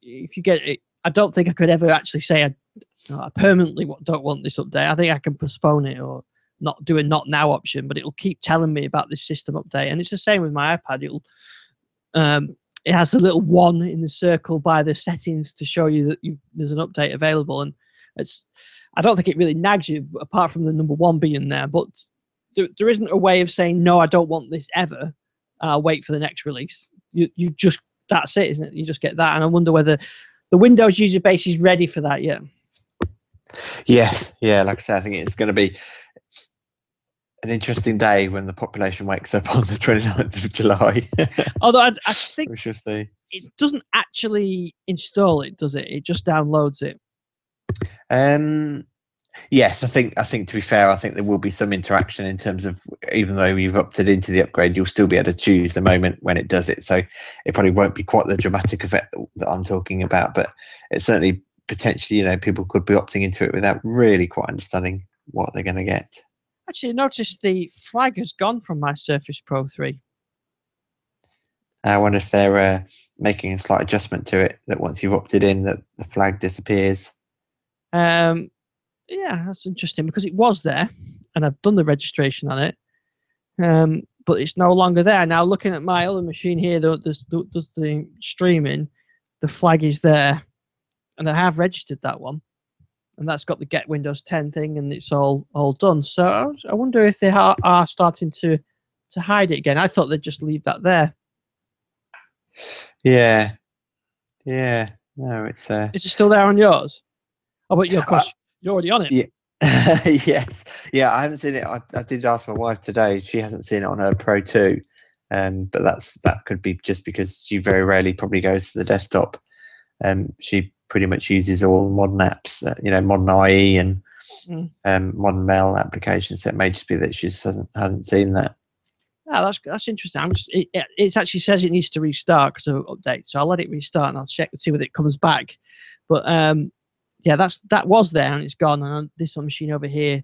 if you get it, I don't think I could ever actually say I permanently don't want this update. I think I can postpone it or not do a not now option, but it'll keep telling me about this system update. And it's the same with my iPad. It has a little 1 in the circle by the settings to show you that there's an update available. And I don't think it really nags you apart from the number 1 being there, but there isn't a way of saying, no, I don't want this ever. I'll wait for the next release. You just, that's it, isn't it? You just get that. And I wonder whether the Windows user base is ready for that yet. Yes. Yeah. Like I said, I think it's going to be an interesting day when the population wakes up on the 29th of July. Although I think we shall see. It doesn't actually install it, does it? It just downloads it. Yes, I think to be fair, I think there will be some interaction in terms of, even though you've opted into the upgrade, you'll still be able to choose the moment when it does it. So it probably won't be quite the dramatic effect that I'm talking about, but it's certainly potentially, people could be opting into it without really quite understanding what they're going to get. Actually, I noticed the flag has gone from my Surface Pro 3. I wonder if they're making a slight adjustment to it, that once you've opted in, that the flag disappears. Yeah, that's interesting because it was there and I've done the registration on it, but it's no longer there. Now, looking at my other machine here, the streaming, the flag is there and I have registered that one. And that's got the Get Windows 10 thing, and it's all done. So I wonder if they are starting to hide it again. I thought they'd just leave that there. Yeah. No, it's. Is it still there on yours? Oh, but of course, you're already on it. Yeah. Yes. Yeah, I haven't seen it. I did ask my wife today. She hasn't seen it on her Pro 2, but that could be just because she very rarely probably goes to the desktop. She pretty much uses all modern apps, modern IE and modern mail applications. So it may just be that she just hasn't seen that. Oh, that's interesting. It actually says it needs to restart because of update. So I'll let it restart and I'll check and see whether it comes back. But yeah, that was there and it's gone. And this machine over here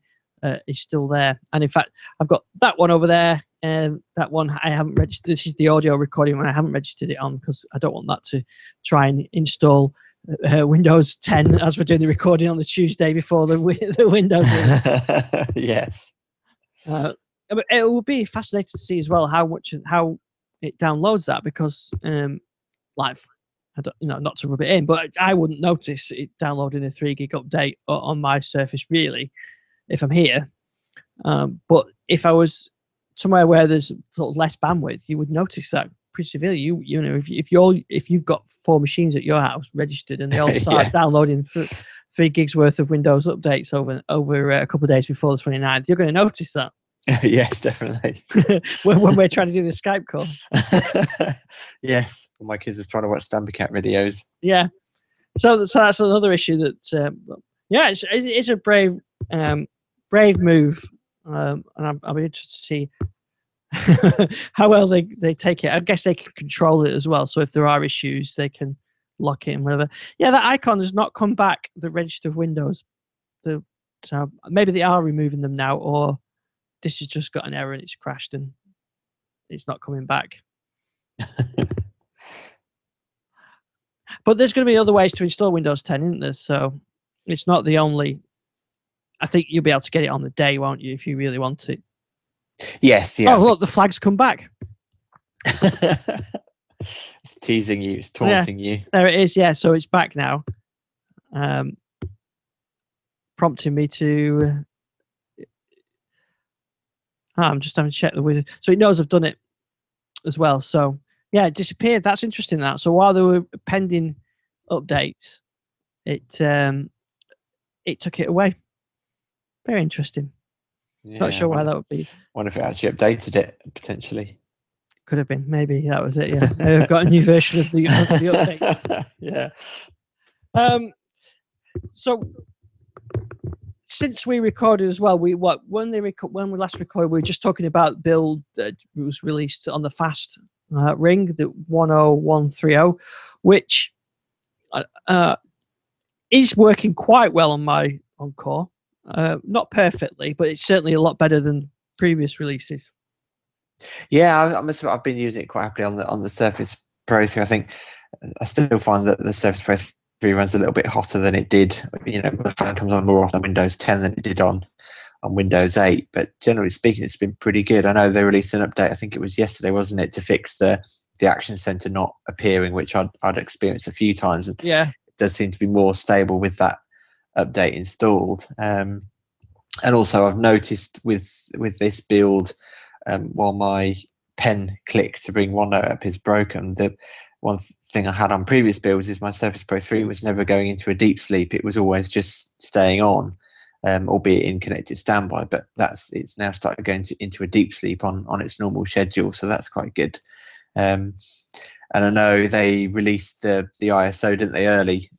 is still there. And in fact, I've got that one over there. And that one I haven't registered. This is the audio recording one I haven't registered it on because I don't want that to try and install Windows 10 as we're doing the recording on the Tuesday before the Windows release. Yes. It will be fascinating to see as well how it downloads that because I don't, not to rub it in, but I wouldn't notice it downloading a 3 gig update on my Surface really if I'm here. But if I was somewhere where there's sort of less bandwidth, you would notice that pretty severely. If you've got 4 machines at your house registered and they all start downloading 3 gigs worth of Windows updates over a couple of days before the 29th, you're going to notice that. Yes, definitely. when we're trying to do the Skype call. Yes, my kids are trying to watch Stampy Cat videos. Yeah. So that's another issue that. It's a brave move, and I'll be interested to see how well they take it. I guess they can control it as well. So if there are issues, they can lock it and whatever. Yeah, that icon has not come back. The registered Windows. So maybe they are removing them now, or this has just got an error and it's crashed and it's not coming back. But there's going to be other ways to install Windows 10, isn't there? So it's not the only. I think you'll be able to get it on the day, won't you, if you really want it? Yes. Yeah. Oh, look, the flag's come back. It's teasing you. It's taunting you. There it is. Yeah, so it's back now. Prompting me to. I'm just having to check the wizard. So it knows I've done it as well. So yeah, it disappeared. That's interesting. So while there were pending updates, it took it away. Very interesting. Yeah, not sure why that would be. Wonder if it actually updated it potentially. Could have been. Maybe that was it. Yeah, I've got a new version of the update. Yeah. So since we recorded as well, when we last recorded, we were just talking about build that was released on the fast ring, the 10130, which is working quite well on my Core. Not perfectly, but it's certainly a lot better than previous releases. Yeah, I must admit, I've been using it quite happily on the Surface Pro 3. I think I still find that the Surface Pro 3 runs a little bit hotter than it did. The phone comes on more often on Windows 10 than it did on Windows 8. But generally speaking, it's been pretty good. I know they released an update. I think it was yesterday, wasn't it, to fix the Action Center not appearing, which I'd experienced a few times. And yeah, it does seem to be more stable with that update installed. And also, I've noticed with this build, while my pen click to bring OneNote up is broken, the one thing I had on previous builds is my Surface Pro 3 was never going into a deep sleep. It was always just staying on, albeit in connected standby. But it's now started going into a deep sleep on its normal schedule, so that's quite good. And I know they released the ISO, didn't they, early?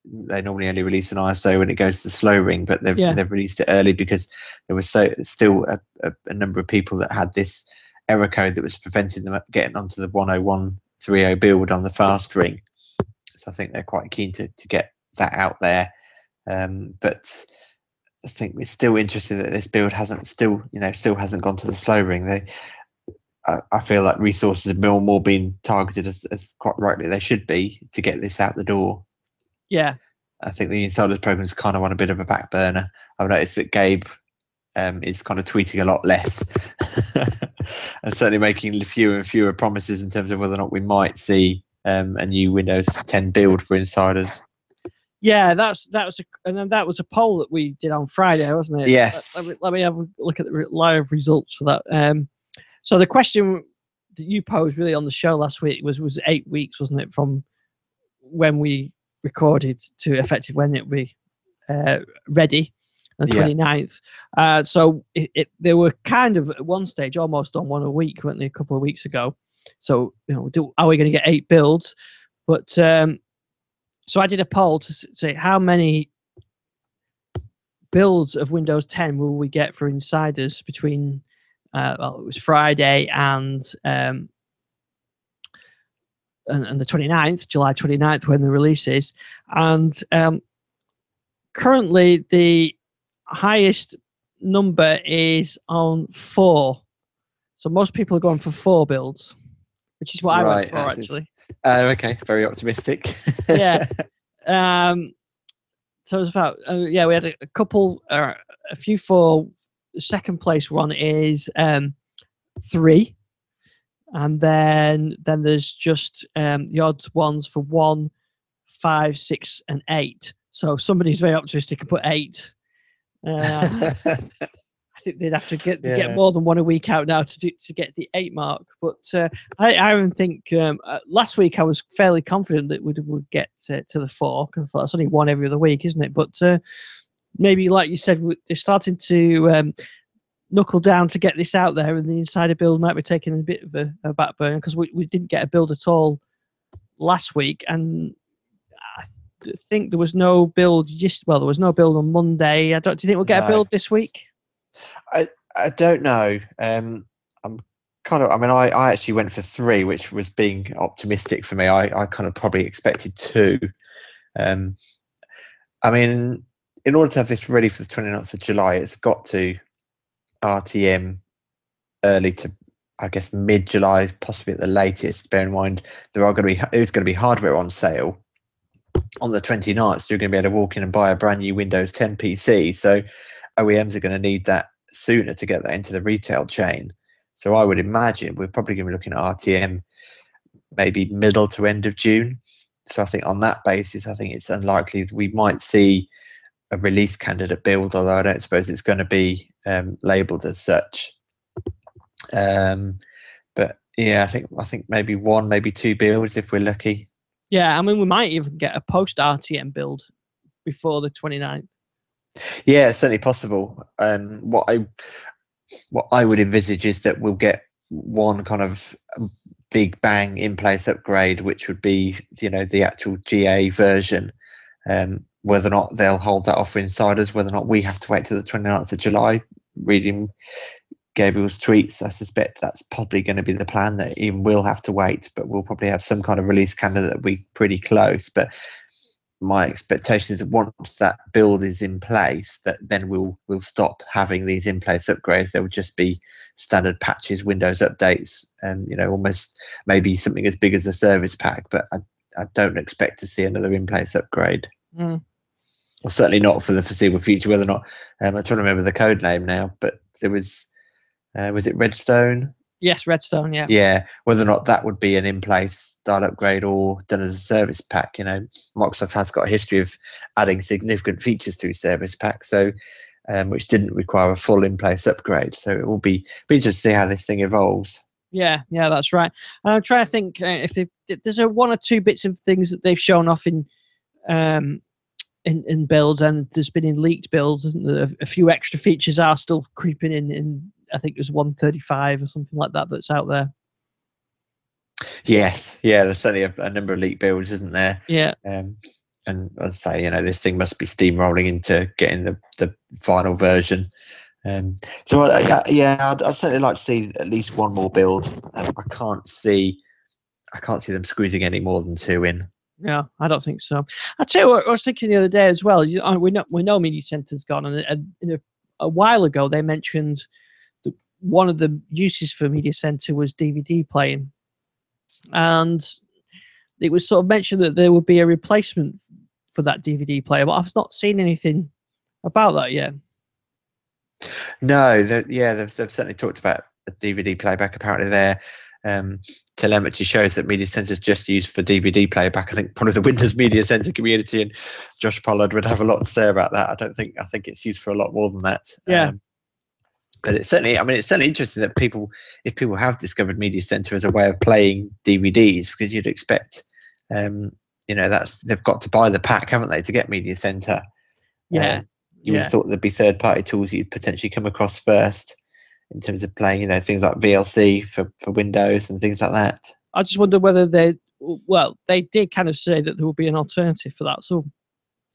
They normally only release an ISO when it goes to the slow ring, but they've released it early because there was still a number of people that had this error code that was preventing them getting onto the 10130 build on the fast ring. So I think they're quite keen to get that out there. But I think we're still interested that this build still hasn't gone to the slow ring. I feel like resources have more been targeted as quite rightly they should be to get this out the door. Yeah. I think the Insiders program is kind of on a bit of a back burner. I've noticed that Gabe is kind of tweeting a lot less and certainly making fewer and fewer promises in terms of whether or not we might see a new Windows 10 build for Insiders. Yeah, that was a poll that we did on Friday, wasn't it? Yes. Let me have a look at the live results for that. So the question that you posed really on the show last week was 8 weeks, wasn't it, from when we recorded to effective when it be ready, the 29th. So they were kind of at one stage almost on one a week, weren't they, a couple of weeks ago? So are we going to get 8 builds? But so I did a poll to say how many builds of Windows 10 will we get for Insiders between it was Friday and the 29th, July 29th, when the release is. And currently the highest number is on 4. So most people are going for 4 builds, which is what I went for, actually. Okay, very optimistic. Yeah. So it's about, we had a couple, a few 4. The second place one is 3. And then there's just the odd ones for 1, 5, 6, and 8. So somebody's very optimistic and put 8. I think they'd have to get more than one a week out now to get the 8 mark. But I think last week I was fairly confident that we would get to the 4 because I thought it's only one every other week, isn't it? But maybe, like you said, they're starting to knuckle down to get this out there, and the Insider build might be taking a bit of a back burner because we didn't get a build at all last week, and I think there was no build. There was no build on Monday. Do you think we'll get a build this week? I don't know. I'm kind of. I mean, I actually went for 3, which was being optimistic for me. I kind of probably expected 2. I mean, in order to have this ready for the 29th of July, it's got to RTM early to, I guess, mid-July, possibly at the latest. Bear in mind, there's going to be hardware on sale on the 29th, so you're going to be able to walk in and buy a brand new Windows 10 PC. So OEMs are going to need that sooner to get that into the retail chain. So I would imagine we're probably going to be looking at RTM maybe middle to end of June. So I think on that basis, I think it's unlikely that we might see a release candidate build, although I don't suppose it's going to be labeled as such. But yeah, I think maybe 1, maybe 2 builds if we're lucky. Yeah, I mean, we might even get a post RTM build before the 29th. Yeah, it's certainly possible. What I would envisage is that we'll get one kind of big bang in place upgrade, which would be the actual GA version. Whether or not they'll hold that off for Insiders, whether or not we have to wait till the 29th of July. Reading Gabriel's tweets, I suspect that's probably going to be the plan, that even we'll have to wait, but we'll probably have some kind of release candidate that'll be pretty close. But my expectation is that once that build is in place, that then we'll stop having these in place upgrades. There will just be standard patches, Windows updates, and almost maybe something as big as a service pack. But I don't expect to see another in place upgrade. Well, certainly not for the foreseeable future. Whether or not I'm trying to remember the code name now, but there was it Redstone? Yes, Redstone. Yeah. Yeah, whether or not that would be an in-place style upgrade or done as a service pack. Microsoft has got a history of adding significant features to service packs, so which didn't require a full in-place upgrade. So it will be interesting to see how this thing evolves. Yeah, that's right. And I'm trying to think if there's one or two bits of things that they've shown off in builds, and there's been in leaked builds, isn't there? A few extra features are still creeping in. I think there's 135 or something like that that's out there. Yes, yeah, there's certainly a number of leaked builds, isn't there? Yeah. And as I say, this thing must be steamrolling into getting the final version. So I'd certainly like to see at least one more build. I can't see them squeezing any more than 2 in. Yeah, I don't think so. I'll tell you what I was thinking the other day as well. We know Media Center's gone, and a while ago they mentioned that one of the uses for Media Center was DVD playing, and it was sort of mentioned that there would be a replacement for that DVD player, but I've not seen anything about that yet. No, they've certainly talked about a DVD playback. Apparently, their telemetry shows that Media Center is just used for DVD playback. I think probably the Windows Media Center community and Josh Pollard would have a lot to say about that. I think it's used for a lot more than that. Yeah. But it's certainly interesting that if people have discovered Media Center as a way of playing DVDs, because you'd expect, they've got to buy the pack, haven't they, to get Media Center? Yeah. You would have thought there'd be third-party tools that you'd potentially come across first in terms of playing, things like VLC for Windows and things like that. I just wonder whether they did kind of say that there will be an alternative for that. So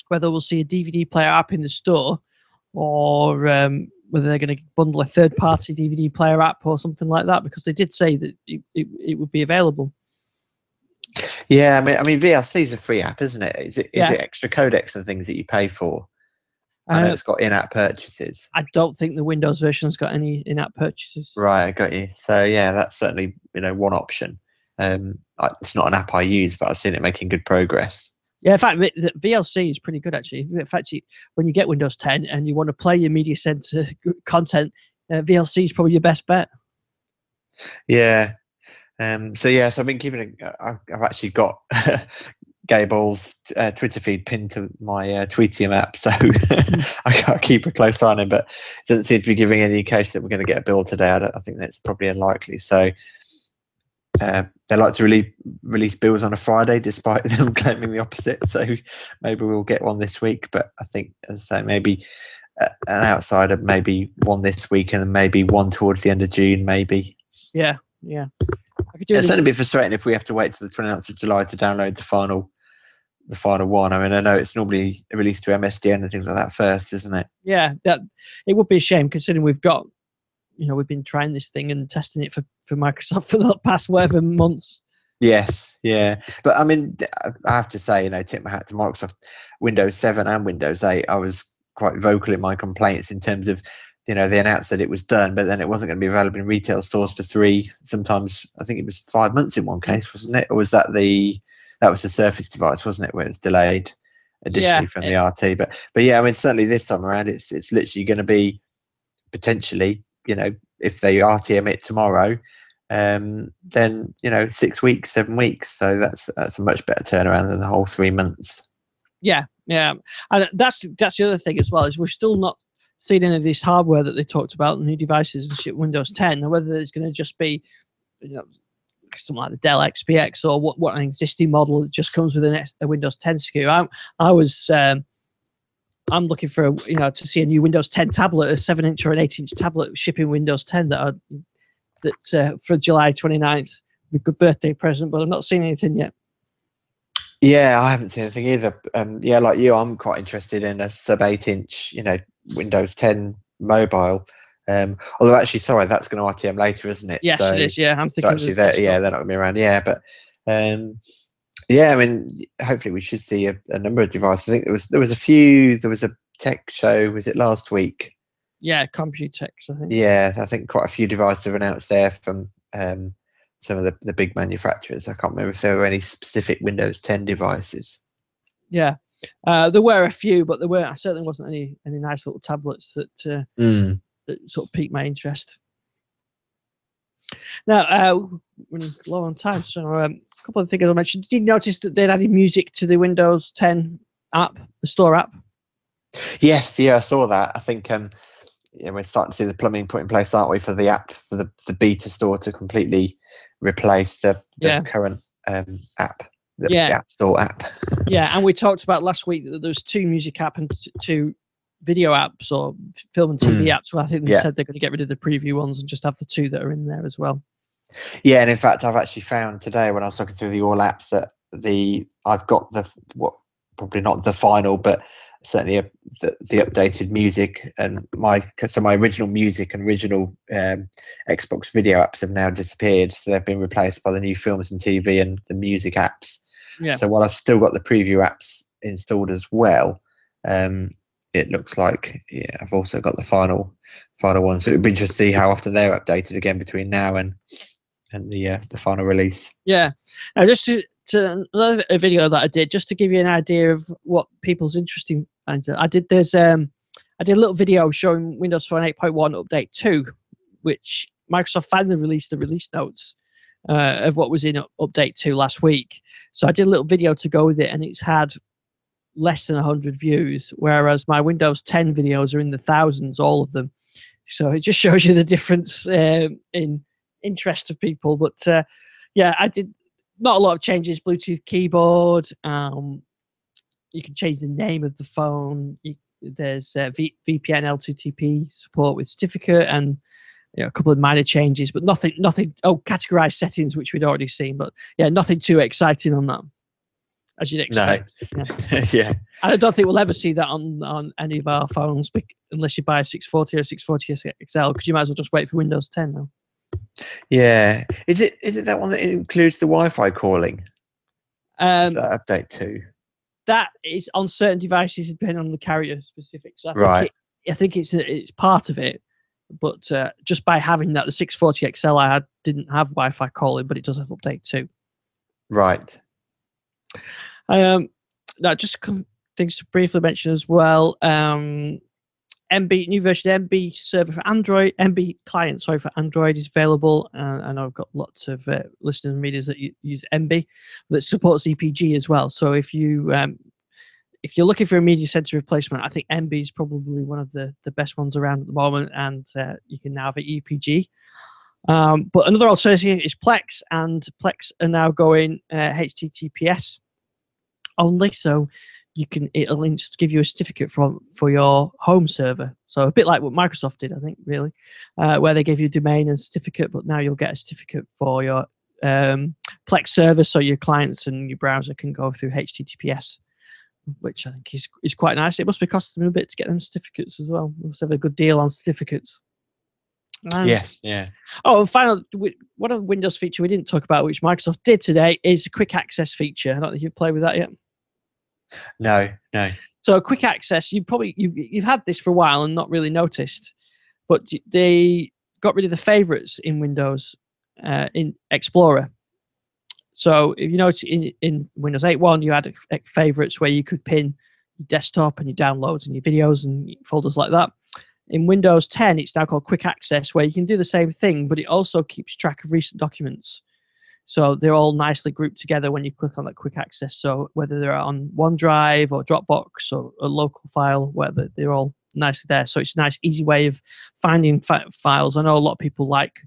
whether we'll see a DVD player app in the store, or whether they're going to bundle a third-party DVD player app or something like that, because they did say that it would be available. Yeah, I mean VLC is a free app, isn't it? Is it extra codecs and things that you pay for? I know it's got in-app purchases. I don't think the Windows version's got any in-app purchases. Right, I got you. So yeah, that's certainly one option. It's not an app I use, but I've seen it making good progress. Yeah, in fact, the VLC is pretty good actually. In fact, when you get Windows 10 and you want to play your Media Center content, VLC is probably your best bet. Yeah. So I've been keeping. I've actually got Gable's Twitter feed pinned to my Tweetium app, so I can't keep a close eye on him, but it doesn't seem to be giving any indication that we're going to get a build today. I think that's probably unlikely. So they like to release builds on a Friday, despite them claiming the opposite. So maybe we'll get one this week, but I think, as I say, maybe an outsider, maybe one this week, and then maybe one towards the end of June, maybe. Yeah. It's certainly a bit frustrating if we have to wait till the 29th of July to download the final one. I mean, I know it's normally released to MSDN and things like that first, isn't it? Yeah, it would be a shame, considering we've been trying this thing and testing it for Microsoft for the past whatever months. Yes, yeah. But I mean, I have to say, tip my hat to Microsoft. Windows 7 and Windows 8, I was quite vocal in my complaints in terms of, they announced that it was done, but then it wasn't going to be available in retail stores for 3, sometimes I think it was 5 months in one case, wasn't it? Or was that that was the Surface device, wasn't it, where it was delayed additionally from the RT? But yeah, I mean, certainly this time around, it's literally going to be potentially, if they RTM it tomorrow, then 6 weeks, 7 weeks. So that's a much better turnaround than the whole 3 months. Yeah, and that's the other thing as well, is we're still not seen any of this hardware that they talked about, the new devices and shit, Windows 10, or whether it's going to just be, something like the Dell XPX, or what an existing model that just comes with a Windows 10 SKU. I'm looking for to see a new Windows 10 tablet, a 7-inch or an 8-inch tablet shipping Windows 10 that for July 29th. A good birthday present, but I've not seen anything yet. Yeah, I haven't seen anything either. Like you, I'm quite interested in a sub 8-inch, Windows 10 mobile. Although actually, sorry, that's going to RTM later, isn't it? Yes, it is. Yeah, I'm thinking. So actually, they're not going to be around. Yeah, but Yeah, I mean, hopefully we should see a number of devices. I think there was a few. There was a tech show. Was it last week? Yeah, Computex, I think. Yeah, I think quite a few devices have announced there from some of the big manufacturers. I can't remember if there were any specific Windows 10 devices. Yeah, there were a few, but there certainly wasn't any nice little tablets that that sort of piqued my interest. Now, running low on time, so a couple of things I mentioned. Did you notice that they'd added music to the Windows 10 app, the store app? Yes, yeah, I saw that. I think we're starting to see the plumbing put in place, aren't we, for the app, for the beta store to completely replace the current app, the App Store app. Yeah, and we talked about last week that there's 2 music app and 2 video apps or film and TV apps. So I think they said they're going to get rid of the preview ones and just have the 2 that are in there as well. Yeah, and in fact, I've actually found today when I was looking through the all apps that I've got probably not the final, but certainly the updated music and my original music and original Xbox video apps have now disappeared, so they've been replaced by the new films and TV and the music apps. Yeah. So while I've still got the preview apps installed as well, it looks like I've also got the final one. So it'd be interesting to see how often they're updated again between now and the final release. Yeah. Now, just to another video that I did, just to give you an idea of what people's interesting. I did a little video showing Windows Phone 8.1 Update 2, which Microsoft finally released the release notes of what was in Update 2 last week. So I did a little video to go with it, and it's had less than 100 views, whereas my Windows 10 videos are in the thousands, all of them. So it just shows you the difference in interest of people. But I did not a lot of changes. Bluetooth keyboard. You can change the name of the phone. There's VPN L2TP support with certificate, and a couple of minor changes, but nothing. Oh, categorized settings, which we'd already seen, but nothing too exciting on that, as you'd expect. No. Yeah. And I don't think we'll ever see that on any of our phones, unless you buy a 640 or 640 XL, because you might as well just wait for Windows 10 now. Yeah. Is it that one that includes the Wi-Fi calling? Is that update 2? That is on certain devices, depending on the carrier specifics. So I think it's part of it, but just by having that, the 640 XL I had didn't have Wi-Fi calling, but it does have update 2. Right. Now, just things to briefly mention as well. MB new version of MB server for Android, MB client, sorry, for Android is available. I know I've got lots of listeners and readers that use MB that supports EPG as well. So if you're looking for a media center replacement, I think MB is probably one of the best ones around at the moment, and you can now have EPG. But another alternative is Plex, and Plex are now going HTTPS only, so it'll give you a certificate for your home server. So a bit like what Microsoft did, I think, really, where they gave you a domain and certificate, but now you'll get a certificate for your Plex server, so your clients and your browser can go through HTTPS, which I think is quite nice. It must be costing them a bit to get them certificates as well. They must have a good deal on certificates. Yeah. Oh, and final, one of the Windows feature we didn't talk about, which Microsoft did today, is a quick access feature. I don't know if you've played with that yet. No. So quick access, you've had this for a while and not really noticed, but they got rid of the favorites in Windows in Explorer. So if you notice in Windows 8.1, you had favorites where you could pin your desktop and your downloads and your videos and folders like that. In Windows 10, it's now called quick access, where you can do the same thing, but it also keeps track of recent documents. So they're all nicely grouped together when you click on that quick access. So whether they're on OneDrive or Dropbox or a local file, whether they're all nicely there. So it's a nice, easy way of finding files. I know a lot of people like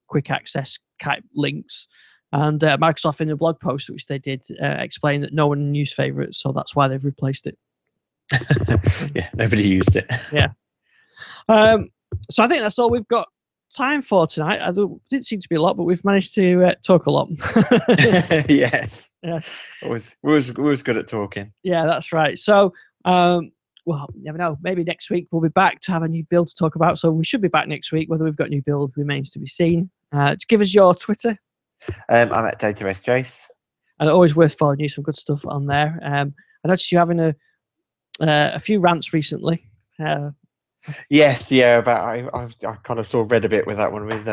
quick access type links. And Microsoft, in a blog post which they did, explained that no one used favorites, so that's why they've replaced it. Yeah, nobody used it. Yeah. So I think that's all we've got time for tonight. I didn't seem to be a lot, but we've managed to talk a lot. Yes. Yeah. We're always good at talking. Yeah, that's right. So, well, you never know. Maybe next week we'll be back to have a new build to talk about. So we should be back next week. Whether we've got a new build remains to be seen. Give us your Twitter. I'm at DataSJace. and always worth following you. Some good stuff on there. I noticed you having a few rants recently. Yes, yeah. About I kind of read a bit with that one with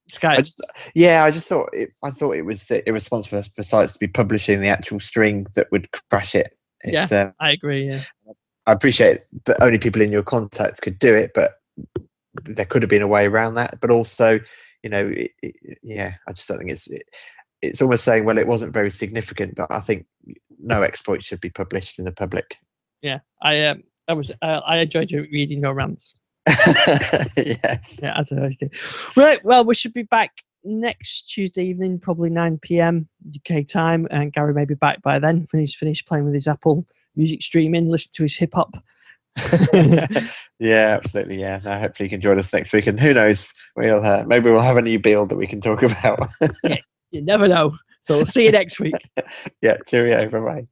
Sky. I just thought it was irresponsible for sites to be publishing the actual string that would crash it. I agree. Yeah, I appreciate that only people in your contacts could do it, but there could have been a way around that. But also, I just don't think it's almost saying, well, it wasn't very significant, but I think no exploit should be published in the public. Yeah, I enjoyed reading your rants. Yes. Yeah, as I always do. Right, well, we should be back next Tuesday evening, probably 9 p.m. UK time, and Gary may be back by then when he's finished playing with his Apple Music streaming, listen to his hip hop. Yeah, absolutely. Yeah, no, hopefully you can join us next week, and who knows, maybe we'll have a new build that we can talk about. Yeah, you never know. So we'll see you next week. Yeah, cheerio, bye bye.